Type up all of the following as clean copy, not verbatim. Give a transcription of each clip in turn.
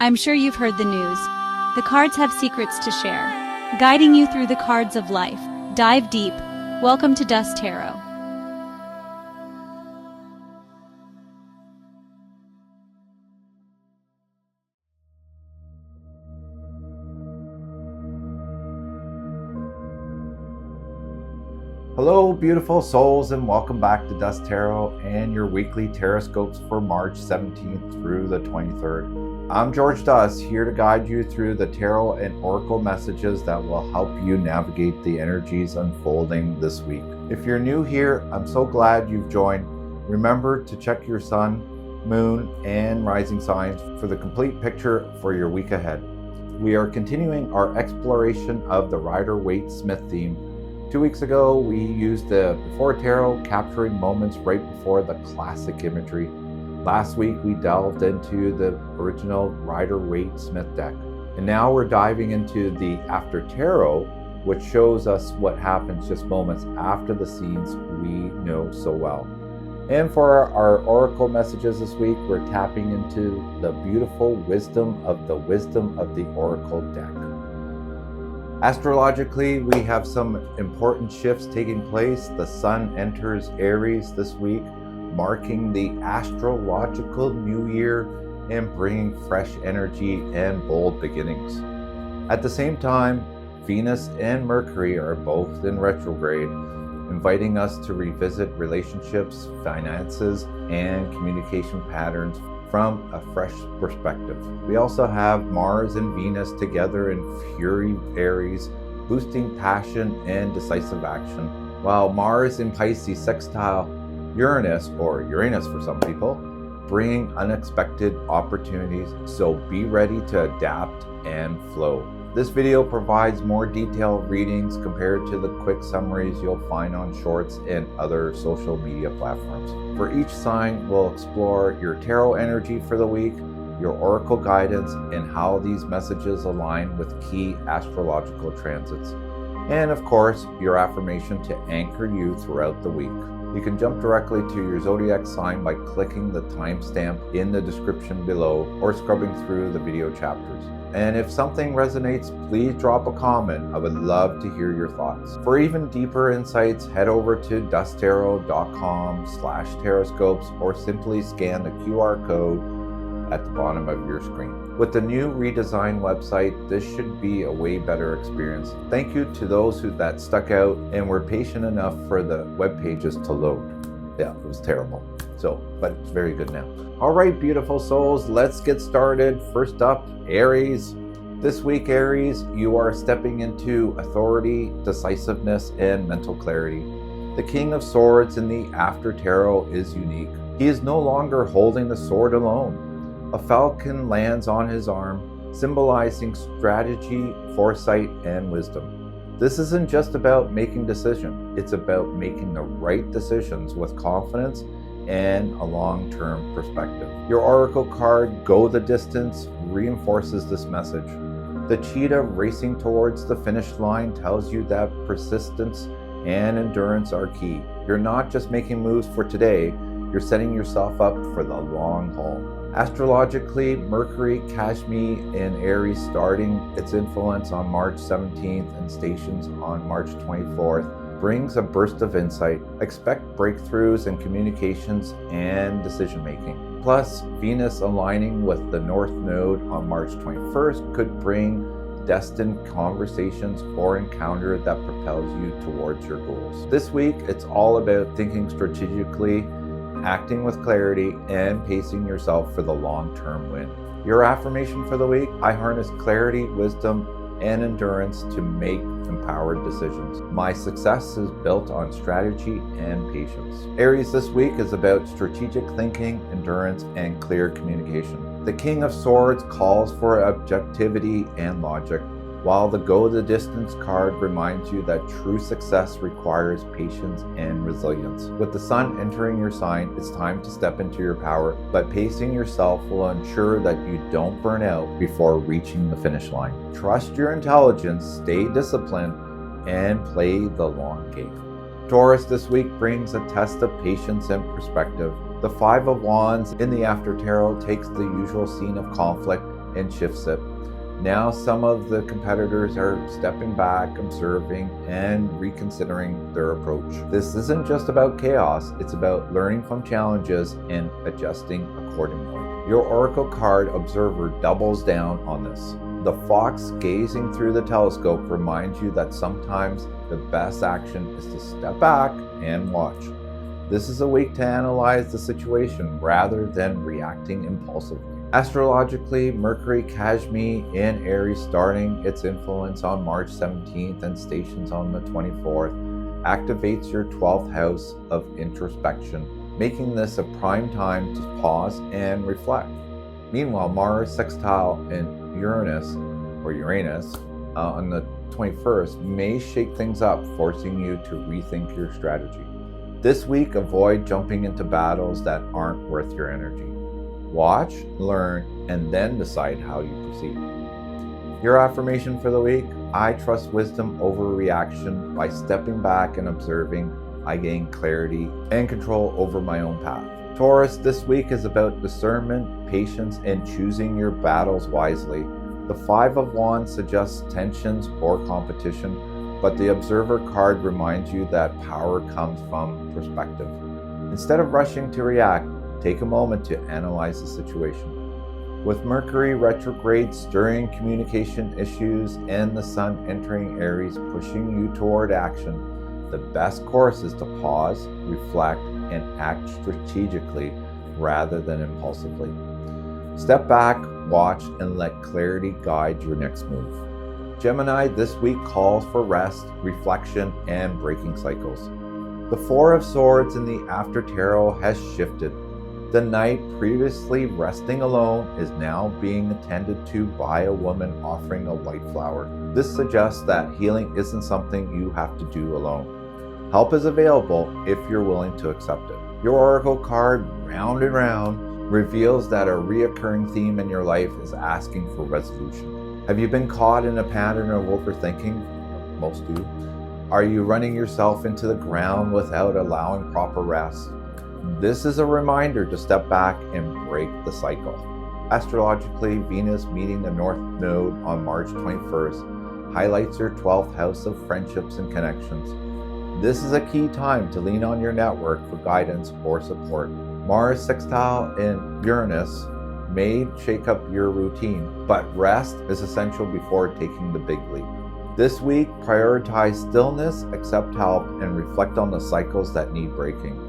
I'm sure you've heard the news. The cards have secrets to share, guiding you through the cards of life. Dive deep. Welcome to Dust Tarot. Hello, beautiful souls, and welcome back to Dust Tarot and your weekly Tarotscopes for March 17th through the 23rd. I'm George Dust, here to guide you through the tarot and oracle messages that will help you navigate the energies unfolding this week. If you're new here, I'm so glad you've joined. Remember to check your sun, moon, and rising signs for the complete picture for your week ahead. We are continuing our exploration of the Rider-Waite-Smith theme. 2 weeks ago, we used the Before Tarot, capturing moments right before the classic imagery. Last week, we delved into the original Rider-Waite-Smith deck. And now we're diving into the After Tarot, which shows us what happens just moments after the scenes we know so well. And for our oracle messages this week, we're tapping into the beautiful wisdom of the oracle deck. Astrologically, we have some important shifts taking place. The sun enters Aries this week, marking the Astrological New Year and bringing fresh energy and bold beginnings. At the same time, Venus and Mercury are both in retrograde, inviting us to revisit relationships, finances, and communication patterns from a fresh perspective. We also have Mars and Venus together in Fury Aries, boosting passion and decisive action, while Mars in Pisces sextile Uranus, or Uranus for some people, bringing unexpected opportunities, so be ready to adapt and flow. This video provides more detailed readings compared to the quick summaries you'll find on Shorts and other social media platforms. For each sign, we'll explore your tarot energy for the week, your oracle guidance, and how these messages align with key astrological transits. And of course, your affirmation to anchor you throughout the week. You can jump directly to your zodiac sign by clicking the timestamp in the description below or scrubbing through the video chapters. And if something resonates, please drop a comment. I would love to hear your thoughts. For even deeper insights, head over to dusttarot.com/tarotscopes or simply scan the QR code at the bottom of your screen. With the new redesigned website, this should be a way better experience. Thank you to those that stuck out and were patient enough for the web pages to load. Yeah, it was terrible. But it's very good now. All right, beautiful souls, let's get started. First up, Aries. This week, Aries, you are stepping into authority, decisiveness, and mental clarity. The King of Swords in the After Tarot is unique. He is no longer holding the sword alone. A falcon lands on his arm, symbolizing strategy, foresight, and wisdom. This isn't just about making decisions. It's about making the right decisions with confidence and a long-term perspective. Your oracle card, Go the Distance, reinforces this message. The cheetah racing towards the finish line tells you that persistence and endurance are key. You're not just making moves for today, you're setting yourself up for the long haul. Astrologically, Mercury Kashmi in Aries starting its influence on March 17th and stations on March 24th brings a burst of insight. Expect breakthroughs in communications and decision-making. Plus, Venus aligning with the North Node on March 21st could bring destined conversations or encounter that propels you towards your goals. This week, it's all about thinking strategically, acting with clarity, and pacing yourself for the long-term win. Your affirmation for the week: I harness clarity, wisdom, and endurance to make empowered decisions. My success is built on strategy and patience. Aries this week is about strategic thinking, endurance, and clear communication. The King of Swords calls for objectivity and logic, while the Go the Distance card reminds you that true success requires patience and resilience. With the sun entering your sign, it's time to step into your power, but pacing yourself will ensure that you don't burn out before reaching the finish line. Trust your intelligence, stay disciplined, and play the long game. Taurus this week brings a test of patience and perspective. The Five of Wands in the After Tarot takes the usual scene of conflict and shifts it. Now some of the competitors are stepping back, observing, and reconsidering their approach. This isn't just about chaos, it's about learning from challenges and adjusting accordingly. Your Oracle card Observer doubles down on this. The fox gazing through the telescope reminds you that sometimes the best action is to step back and watch. This is a week to analyze the situation rather than reacting impulsively. Astrologically, Mercury Kashmi in Aries starting its influence on March 17th and stations on the 24th activates your 12th house of introspection, making this a prime time to pause and reflect. Meanwhile, Mars sextile in Uranus on the 21st may shake things up, forcing you to rethink your strategy. This week, avoid jumping into battles that aren't worth your energy. Watch, learn, and then decide how you proceed. Your affirmation for the week: I trust wisdom over reaction. By stepping back and observing, I gain clarity and control over my own path. Taurus, this week is about discernment, patience, and choosing your battles wisely. The Five of Wands suggests tensions or competition, but the Observer card reminds you that power comes from perspective. Instead of rushing to react, take a moment to analyze the situation. With Mercury retrograde stirring communication issues and the Sun entering Aries pushing you toward action, the best course is to pause, reflect, and act strategically rather than impulsively. Step back, watch, and let clarity guide your next move. Gemini, this week calls for rest, reflection, and breaking cycles. The Four of Swords in the After Tarot has shifted. The knight previously resting alone is now being attended to by a woman offering a white flower. This suggests that healing isn't something you have to do alone. Help is available if you're willing to accept it. Your Oracle card, Round and Round, reveals that a reoccurring theme in your life is asking for resolution. Have you been caught in a pattern of overthinking? Most do. Are you running yourself into the ground without allowing proper rest? This is a reminder to step back and break the cycle. Astrologically, Venus meeting the North Node on March 21st highlights your 12th house of friendships and connections. This is a key time to lean on your network for guidance or support. Mars sextile in Uranus may shake up your routine, but rest is essential before taking the big leap. This week, prioritize stillness, accept help, and reflect on the cycles that need breaking.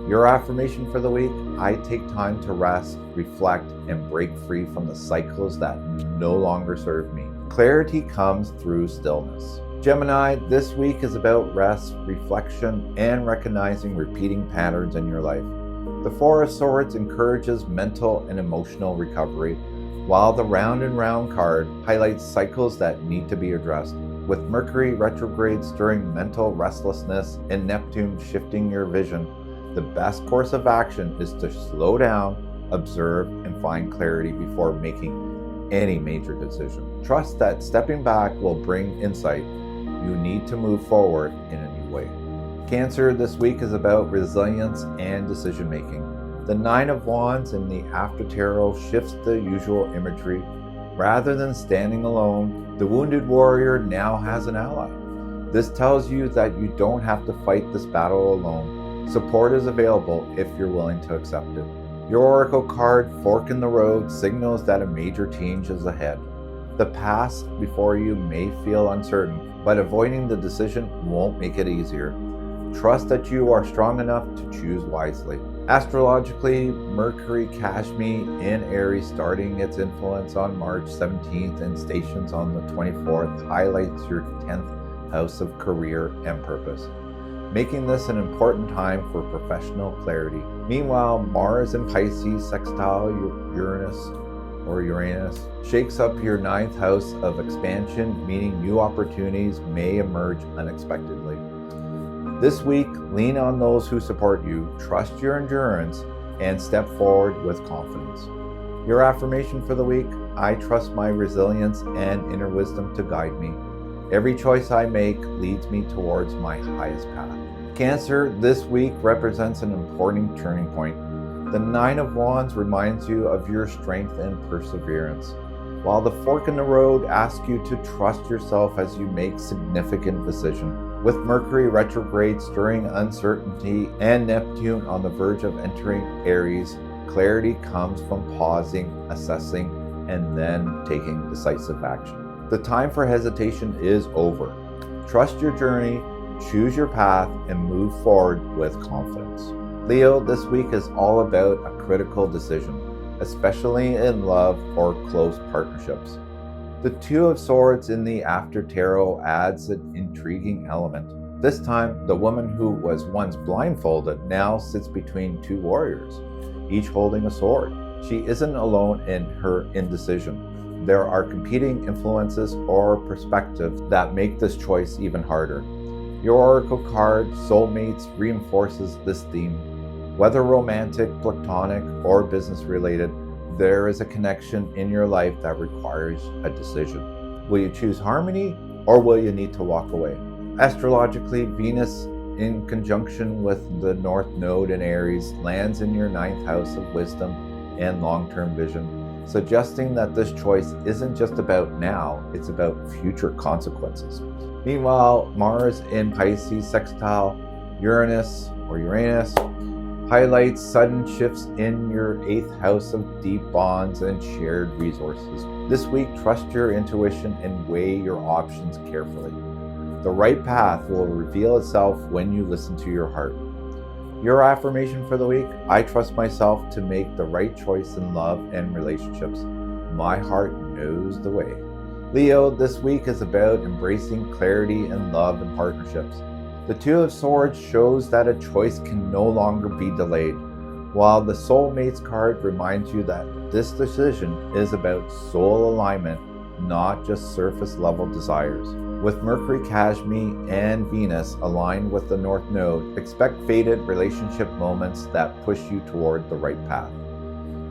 Your affirmation for the week: I take time to rest, reflect, and break free from the cycles that no longer serve me. Clarity comes through stillness. Gemini, this week is about rest, reflection, and recognizing repeating patterns in your life. The Four of Swords encourages mental and emotional recovery, while the Round and Round card highlights cycles that need to be addressed. With Mercury retrograde stirring mental restlessness and Neptune shifting your vision, the best course of action is to slow down, observe, and find clarity before making any major decision. Trust that stepping back will bring insight you need to move forward in a new way. Cancer, this week is about resilience and decision making. The Nine of Wands in the After Tarot shifts the usual imagery. Rather than standing alone, the wounded warrior now has an ally. This tells you that you don't have to fight this battle alone. Support is available if you're willing to accept it. Your Oracle card, Fork in the Road, signals that a major change is ahead. The path before you may feel uncertain, but avoiding the decision won't make it easier. Trust that you are strong enough to choose wisely. Astrologically, Mercury Kashmi in Aries starting its influence on March 17th and stations on the 24th highlights your 10th house of career and purpose, making this an important time for professional clarity. Meanwhile, Mars in Pisces sextile Uranus shakes up your 9th house of expansion, meaning new opportunities may emerge unexpectedly. This week, lean on those who support you, trust your endurance, and step forward with confidence. Your affirmation for the week: I trust my resilience and inner wisdom to guide me. Every choice I make leads me towards my highest path. Cancer, this week represents an important turning point. The Nine of Wands reminds you of your strength and perseverance. while the fork in the road asks you to trust yourself as you make significant decisions. With Mercury retrograde stirring uncertainty and Neptune on the verge of entering Aries, clarity comes from pausing, assessing, and then taking decisive action. The time for hesitation is over. Trust your journey, choose your path, and move forward with confidence. Leo, this week is all about a critical decision, especially in love or close partnerships. The Two of Swords in the After Tarot adds an intriguing element. This time, the woman who was once blindfolded now sits between two warriors, each holding a sword. She isn't alone in her indecision. There are competing influences or perspectives that make this choice even harder. Your Oracle card, Soulmates, reinforces this theme. Whether romantic, platonic, or business related, there is a connection in your life that requires a decision. Will you choose harmony, or will you need to walk away? Astrologically, Venus in conjunction with the North Node in Aries lands in your 9th house of wisdom and long-term vision, suggesting that this choice isn't just about now, it's about future consequences. Meanwhile, Mars in Pisces sextile Uranus highlights sudden shifts in your 8th house of deep bonds and shared resources. This week, trust your intuition and weigh your options carefully. The right path will reveal itself when you listen to your heart. Your affirmation for the week: I trust myself to make the right choice in love and relationships. My heart knows the way. Leo, this week is about embracing clarity in love and partnerships. The Two of Swords shows that a choice can no longer be delayed, while the Soulmates card reminds you that this decision is about soul alignment, not just surface level desires. With Mercury Cashme and Venus aligned with the North Node, expect fated relationship moments that push you toward the right path.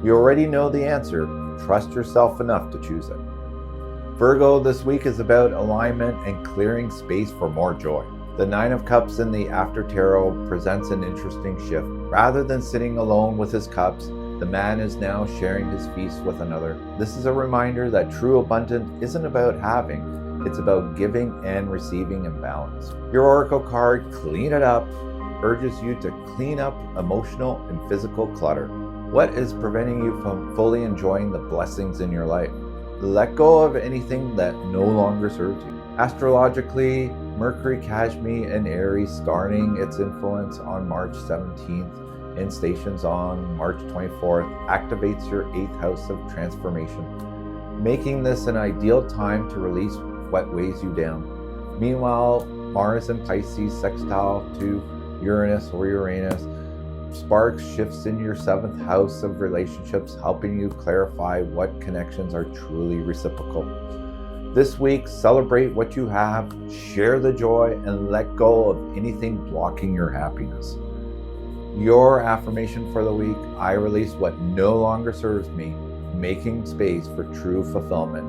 You already know the answer, trust yourself enough to choose it. Virgo, this week is about alignment and clearing space for more joy. The Nine of Cups in the After Tarot presents an interesting shift. Rather than sitting alone with his cups, the man is now sharing his feast with another. This is a reminder that true abundance isn't about having, it's about giving and receiving in balance. Your Oracle card, Clean It Up, urges you to clean up emotional and physical clutter. What is preventing you from fully enjoying the blessings in your life? Let go of anything that no longer serves you. Astrologically, Mercury Cashme in Aries, starting its influence on March 17th and stations on March 24th, activates your 8th house of transformation, making this an ideal time to release what weighs you down. Meanwhile, Mars in Pisces sextile to Uranus sparks shifts in your 7th house of relationships, helping you clarify what connections are truly reciprocal. This week, celebrate what you have, share the joy, and let go of anything blocking your happiness. Your affirmation for the week: I release what no longer serves me, making space for true fulfillment.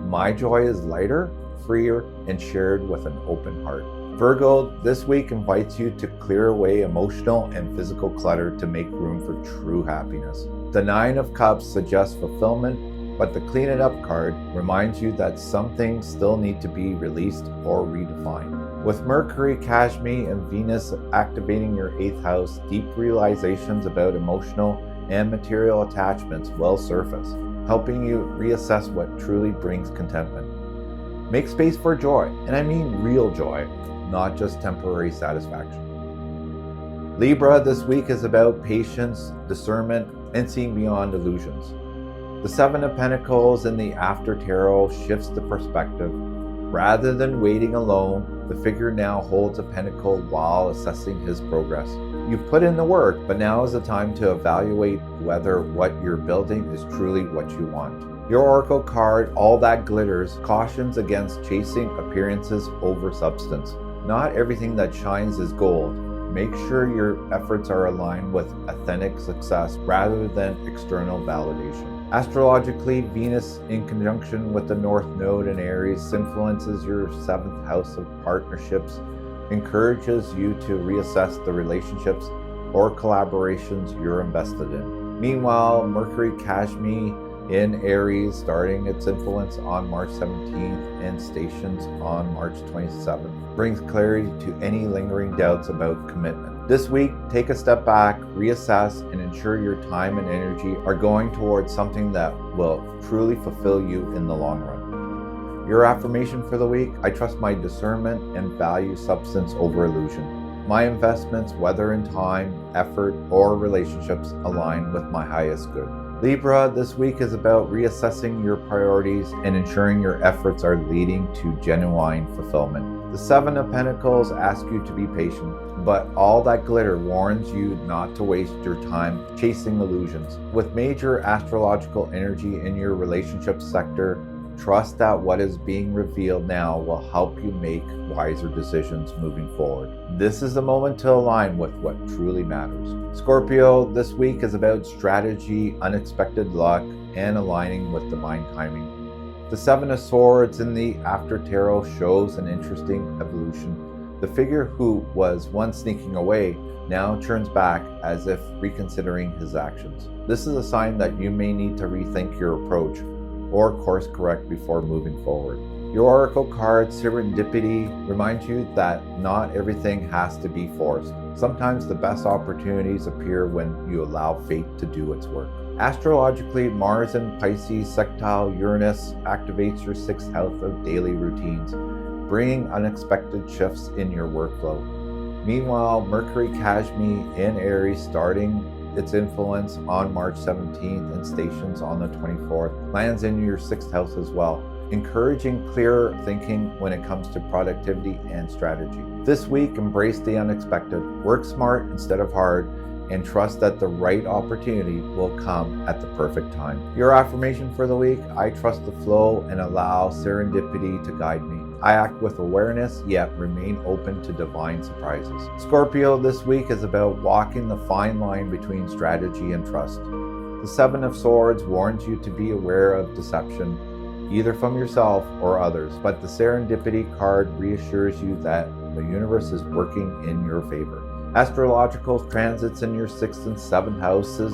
My joy is lighter, freer, and shared with an open heart. Virgo, this week invites you to clear away emotional and physical clutter to make room for true happiness. The Nine of Cups suggests fulfillment, but the Clean It Up card reminds you that some things still need to be released or redefined. With Mercury Cashme and Venus activating your 8th house, deep realizations about emotional and material attachments will surface, helping you reassess what truly brings contentment. Make space for joy, and I mean real joy, not just temporary satisfaction. Libra, this week is about patience, discernment, and seeing beyond illusions. The Seven of Pentacles in the After Tarot shifts the perspective. Rather than waiting alone, the figure now holds a pentacle while assessing his progress. You've put in the work, but now is the time to evaluate whether what you're building is truly what you want. Your Oracle card, All That Glitters, cautions against chasing appearances over substance. Not everything that shines is gold. Make sure your efforts are aligned with authentic success rather than external validation. Astrologically, Venus in conjunction with the North Node in Aries influences your 7th house of partnerships, encourages you to reassess the relationships or collaborations you're invested in. Meanwhile, Mercury Cashme in Aries, starting its influence on March 17th and stations on March 27th. Brings clarity to any lingering doubts about commitment. This week, take a step back, reassess, and ensure your time and energy are going towards something that will truly fulfill you in the long run. Your affirmation for the week: I trust my discernment and value substance over illusion. My investments, whether in time, effort, or relationships, align with my highest good. Libra, this week is about reassessing your priorities and ensuring your efforts are leading to genuine fulfillment. The Seven of Pentacles asks you to be patient, but all that glitter warns you not to waste your time chasing illusions. With major astrological energy in your relationship sector, trust that what is being revealed now will help you make wiser decisions moving forward. This is the moment to align with what truly matters. Scorpio, this week is about strategy, unexpected luck, and aligning with divine timing. The Seven of Swords in the After Tarot shows an interesting evolution. The figure who was once sneaking away now turns back as if reconsidering his actions. This is a sign that you may need to rethink your approach or course correct before moving forward. Your oracle card, Serendipity, reminds you that not everything has to be forced. Sometimes the best opportunities appear when you allow fate to do its work. Astrologically, Mars in Pisces sextile Uranus activates your 6th house of daily routines, bringing unexpected shifts in your workflow. Meanwhile, Mercury Kashmi in Aries, starting its influence on March 17th and stations on the 24th, lands in your 6th house as well, encouraging clearer thinking when it comes to productivity and strategy. This week, embrace the unexpected, work smart instead of hard, and trust that the right opportunity will come at the perfect time. Your affirmation for the week: I trust the flow and allow serendipity to guide me. I act with awareness, yet remain open to divine surprises. Scorpio, this week is about walking the fine line between strategy and trust. The Seven of Swords warns you to be aware of deception, either from yourself or others, but the Serendipity card reassures you that the universe is working in your favor. Astrological transits in your 6th and 7th houses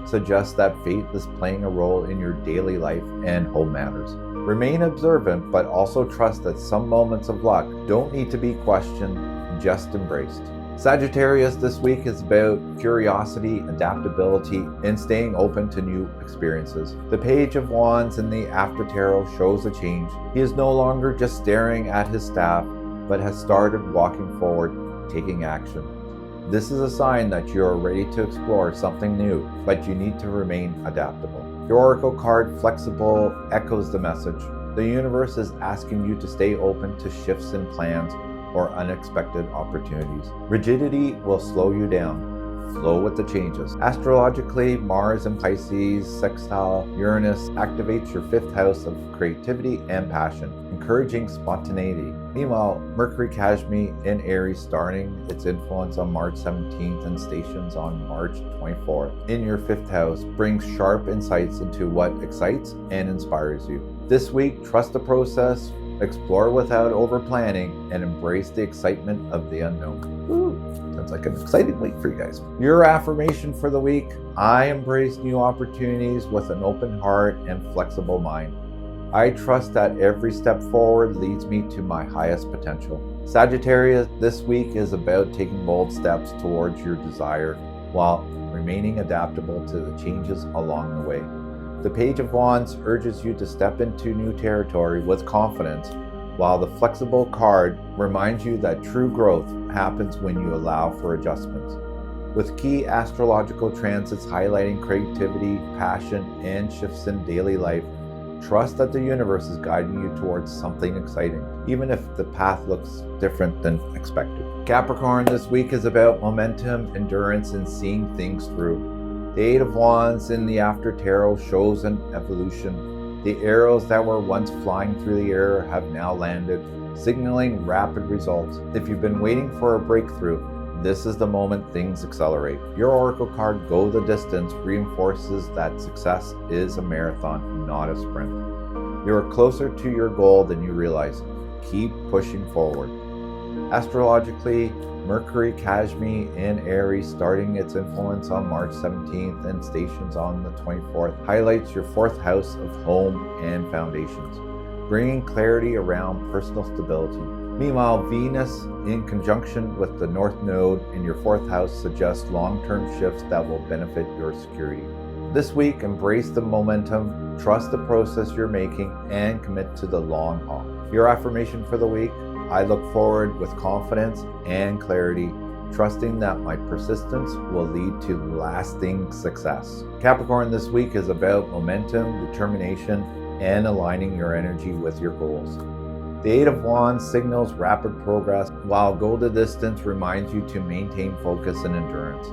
suggest that fate is playing a role in your daily life and home matters. Remain observant, but also trust that some moments of luck don't need to be questioned, just embraced. Sagittarius, this week is about curiosity, adaptability, and staying open to new experiences. The Page of Wands in the After Tarot shows a change. He is no longer just staring at his staff, but has started walking forward, taking action. This is a sign that you are ready to explore something new, but you need to remain adaptable. Your oracle card, Flexible, echoes the message. The universe is asking you to stay open to shifts in plans or unexpected opportunities. Rigidity will slow you down. Flow with the changes. Astrologically, Mars in Pisces sextile Uranus activates your 5th house of creativity and passion, encouraging spontaneity. Meanwhile, Mercury Kashmi in Aries, starting its influence on March 17th and stations on March 24th in your 5th house, brings sharp insights into what excites and inspires you. This week, trust the process, explore without over-planning, and embrace the excitement of the unknown. Woo! Sounds like an exciting week for you guys. Your affirmation for the week: I embrace new opportunities with an open heart and flexible mind. I trust that every step forward leads me to my highest potential. Sagittarius, this week is about taking bold steps towards your desire while remaining adaptable to the changes along the way. The Page of Wands urges you to step into new territory with confidence, while the Flexible card reminds you that true growth happens when you allow for adjustments. With key astrological transits highlighting creativity, passion, and shifts in daily life, trust that the universe is guiding you towards something exciting, even if the path looks different than expected. Capricorn, this week is about momentum, endurance, and seeing things through. The 8 of Wands in the After Tarot shows an evolution. The arrows that were once flying through the air have now landed, signaling rapid results. If you've been waiting for a breakthrough, this is the moment things accelerate. Your oracle card, Go the Distance, reinforces that success is a marathon, not a sprint. You are closer to your goal than you realize. Keep pushing forward. Astrologically, Mercury Cashme in Aries, starting its influence on March 17th and stations on the 24th, highlights your 4th house of home and foundations, bringing clarity around personal stability. Meanwhile, Venus in conjunction with the North Node in your 4th house suggests long-term shifts that will benefit your security. This week, embrace the momentum, trust the process you're making, and commit to the long haul. Your affirmation for the week: I look forward with confidence and clarity, trusting that my persistence will lead to lasting success. Capricorn, this week is about momentum, determination, and aligning your energy with your goals. The Eight of Wands signals rapid progress, while Golden Distance reminds you to maintain focus and endurance.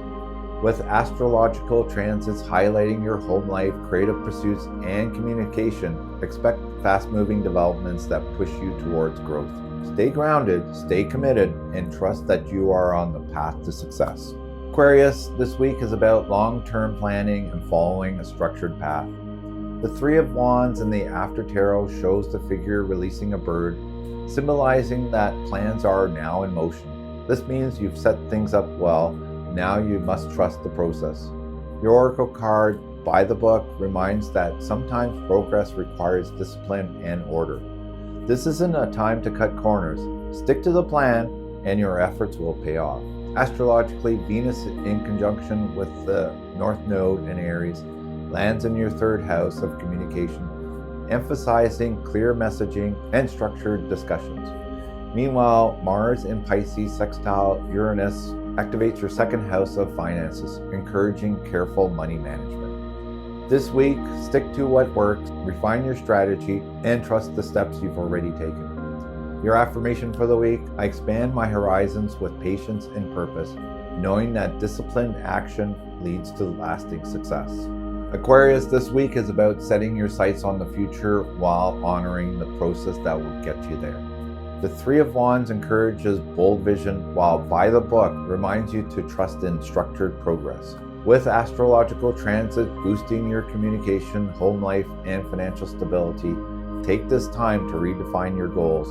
With astrological transits highlighting your home life, creative pursuits, and communication, expect fast-moving developments that push you towards growth. Stay grounded, stay committed, and trust that you are on the path to success. Aquarius, this week is about long-term planning and following a structured path. The Three of Wands in the After Tarot shows the figure releasing a bird, symbolizing that plans are now in motion. This means you've set things up well. Now you must trust the process. Your Oracle card, By the Book, reminds that sometimes progress requires discipline and order. This isn't a time to cut corners. Stick to the plan and your efforts will pay off. Astrologically, Venus in conjunction with the North Node in Aries lands in your 3rd house of communication, emphasizing clear messaging and structured discussions. Meanwhile, Mars in Pisces sextile Uranus activates your 2nd house of finances, encouraging careful money management. This week, stick to what works, refine your strategy, and trust the steps you've already taken. Your affirmation for the week: I expand my horizons with patience and purpose, knowing that disciplined action leads to lasting success. Aquarius, this week is about setting your sights on the future while honoring the process that will get you there. The Three of Wands encourages bold vision, while By the Book reminds you to trust in structured progress. With astrological transit boosting your communication, home life, and financial stability, take this time to redefine your goals,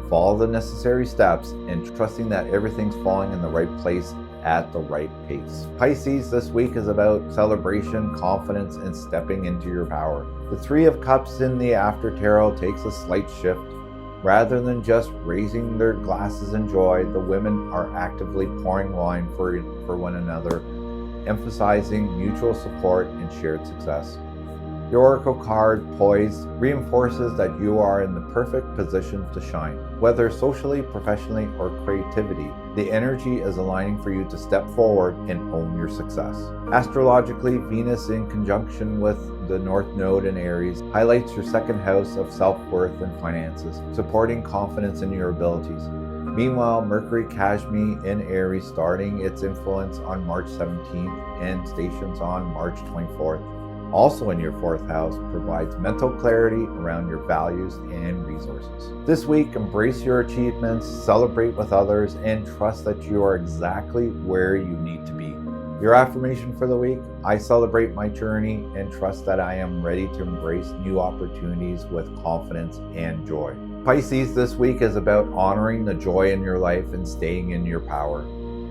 follow the necessary steps, and trusting that everything's falling in the right place at the right pace. Pisces, this week is about celebration, confidence, and stepping into your power. The Three of Cups in the After Tarot takes a slight shift. Rather than just raising their glasses in joy, the women are actively pouring wine for one another, emphasizing mutual support and shared success. Your Oracle card, Poise, reinforces that you are in the perfect position to shine. Whether socially, professionally, or creativity, the energy is aligning for you to step forward and own your success. Astrologically, Venus in conjunction with the North Node in Aries highlights your 2nd house of self-worth and finances, supporting confidence in your abilities. Meanwhile, Mercury Cashme in Aries, starting its influence on March 17th and stations on March 24th, also in your 4th house, provides mental clarity around your values and resources. This week, embrace your achievements, celebrate with others, and trust that you are exactly where you need to be. Your affirmation for the week: I celebrate my journey and trust that I am ready to embrace new opportunities with confidence and joy. Pisces, this week is about honoring the joy in your life and staying in your power.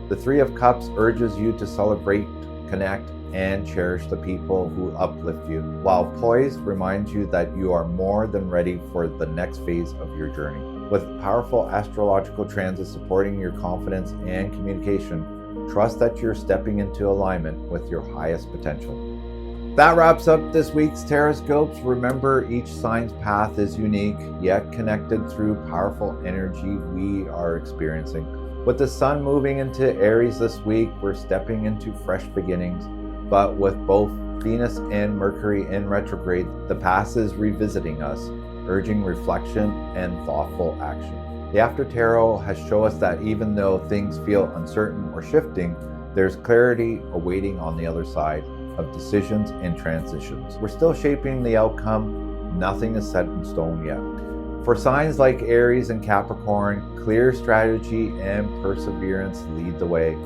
The Three of Cups urges you to celebrate, connect, and cherish the people who uplift you, while Poise reminds you that you are more than ready for the next phase of your journey. With powerful astrological transits supporting your confidence and communication, trust that you're stepping into alignment with your highest potential. That wraps up this week's Tarotscopes. Remember, each sign's path is unique, yet connected through powerful energy we are experiencing. With the sun moving into Aries this week, we're stepping into fresh beginnings. But with both Venus and Mercury in retrograde, the past is revisiting us, urging reflection and thoughtful action. The After Tarot has shown us that even though things feel uncertain or shifting, there's clarity awaiting on the other side of decisions and transitions. We're still shaping the outcome. Nothing is set in stone yet. For signs like Aries and Capricorn, clear strategy and perseverance lead the way.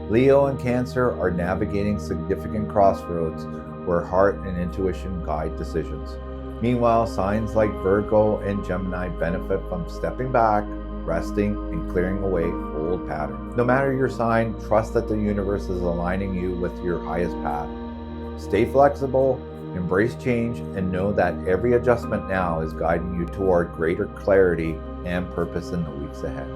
Leo and Cancer are navigating significant crossroads where heart and intuition guide decisions. Meanwhile, signs like Virgo and Gemini benefit from stepping back, resting, and clearing away old patterns. No matter your sign, trust that the universe is aligning you with your highest path. Stay flexible, embrace change, and know that every adjustment now is guiding you toward greater clarity and purpose in the weeks ahead.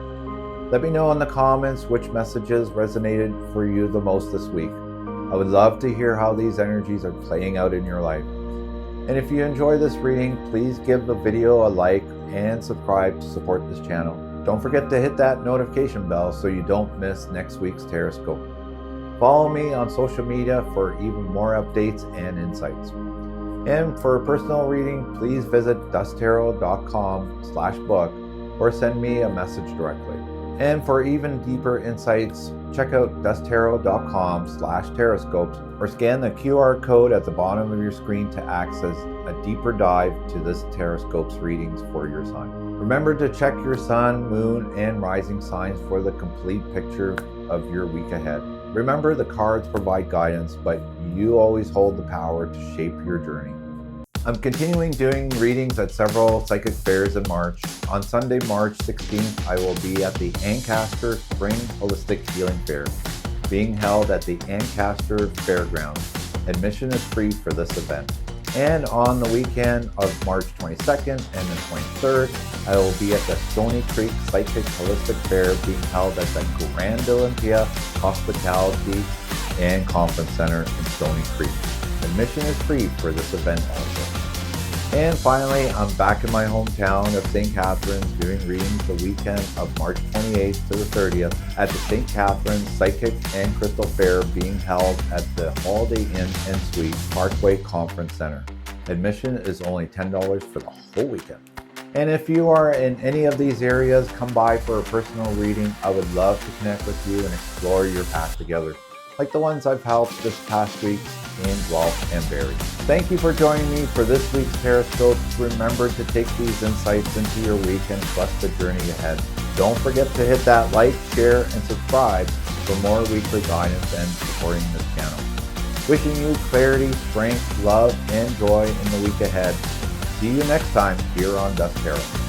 Let me know in the comments which messages resonated for you the most this week. I would love to hear how these energies are playing out in your life. And if you enjoy this reading, please give the video a like and subscribe to support this channel. Don't forget to hit that notification bell so you don't miss next week's Tarotscope. Follow me on social media for even more updates and insights. And for a personal reading, please visit dusttarot.com/book or send me a message directly. And for even deeper insights, check out dusttarot.com/tarotscopes or scan the QR code at the bottom of your screen to access a deeper dive to this Tarotscope's readings for your sign. Remember to check your sun, moon, and rising signs for the complete picture of your week ahead. Remember, the cards provide guidance, but you always hold the power to shape your journey. I'm continuing doing readings at several psychic fairs in March. On Sunday, March 16th, I will be at the Ancaster Spring Holistic Healing Fair, being held at the Ancaster Fairgrounds. Admission is free for this event. And on the weekend of March 22nd and the 23rd, I will be at the Stony Creek Psychic Holistic Fair being held at the Grand Olympia Hospitality and Conference Center in Stony Creek. Admission is free for this event also. And finally, I'm back in my hometown of St. Catharines doing readings the weekend of March 28th to the 30th at the St. Catharines Psychic and Crystal Fair being held at the Holiday Inn and Suite Parkway Conference Center. Admission is only $10 for the whole weekend. And if you are in any of these areas, come by for a personal reading. I would love to connect with you and explore your path together, like the ones I've helped this past week in Guelph and Barrie. Thank you for joining me for this week's Tarotscope. Remember to take these insights into your week and trust the journey ahead. Don't forget to hit that like, share, and subscribe for more weekly guidance and supporting this channel. Wishing you clarity, strength, love, and joy in the week ahead. See you next time here on Dust Tarot.